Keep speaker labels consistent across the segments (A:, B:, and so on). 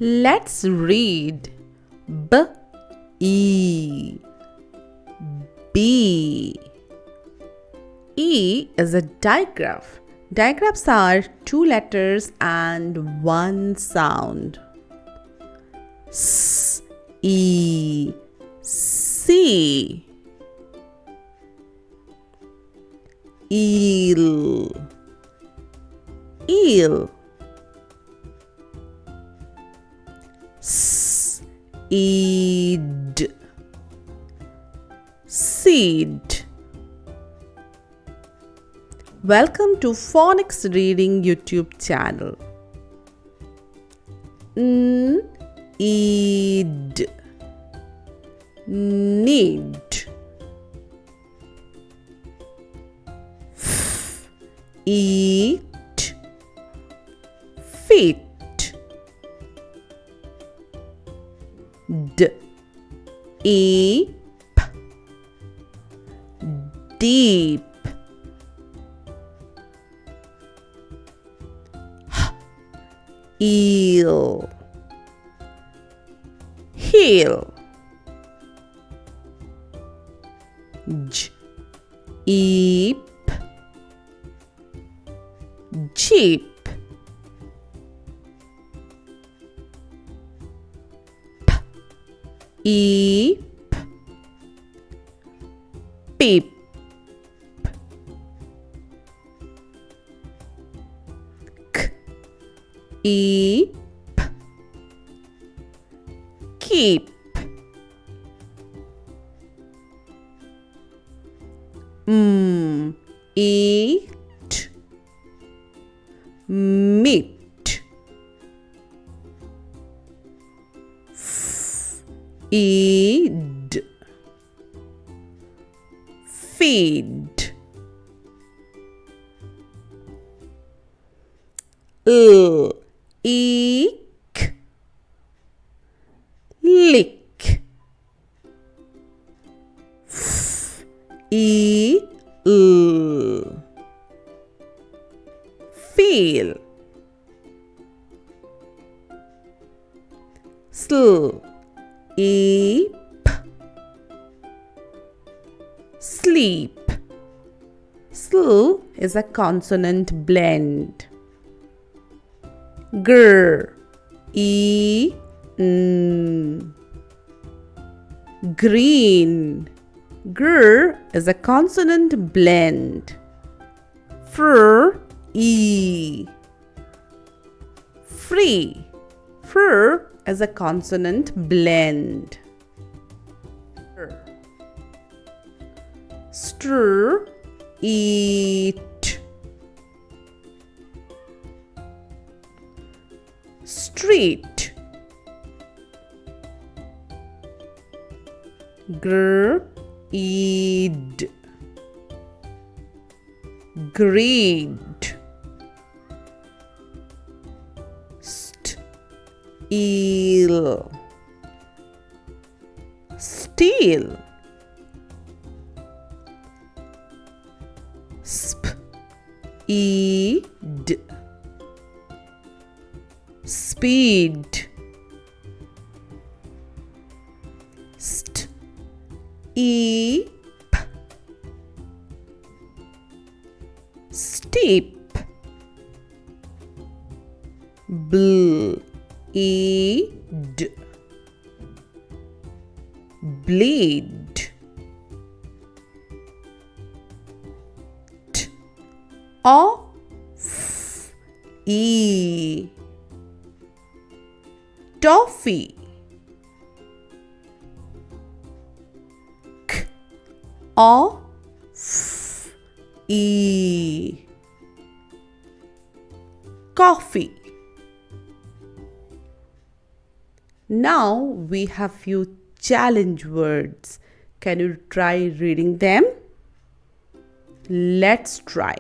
A: Let's read B E B. E is a digraph. Digraphs are 2 letters and 1 sound. S E C. Eel. Eel. Seed. Seed. Welcome to Phonics Reading YouTube channel. Need. Need. Eat. Feet. Deep. Deep. Eel. Heel. Jeep. Jeep. Eep. Peep. Eep. Keep. Eat. Meat. Feed. Feed. Eek. Lick. Eel. Feel. Sleep. Sleep. Sl is a consonant blend. Gr. E. N. Green. Gr is a consonant blend. Fr. E. Free. Fr is a consonant blend. Stir. Eat. Street. Greed. Greed. Steel. Steel. Speed. Speed. Eep. Steep. Bleed. Bleed. Off. E. Toffee. Off. E. Coffee. Now we have few challenge words. Can you try reading them? Let's try.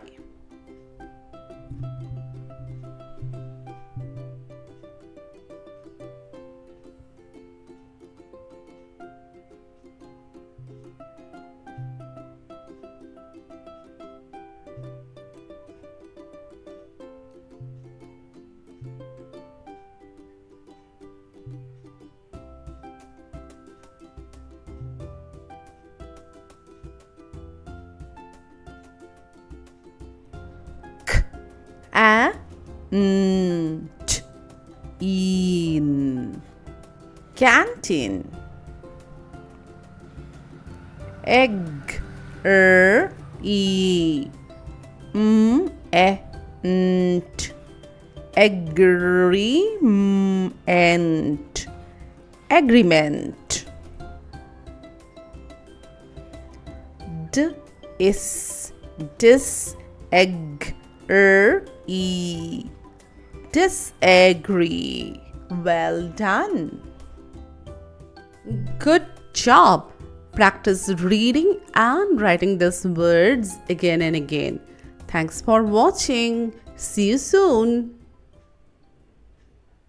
A: in. Canteen. Egg, e, ent. Agreement. Agreement. Disagree. Disagree. Well done. Good job. Practice reading and writing these words again and again. Thanks for watching. See you soon.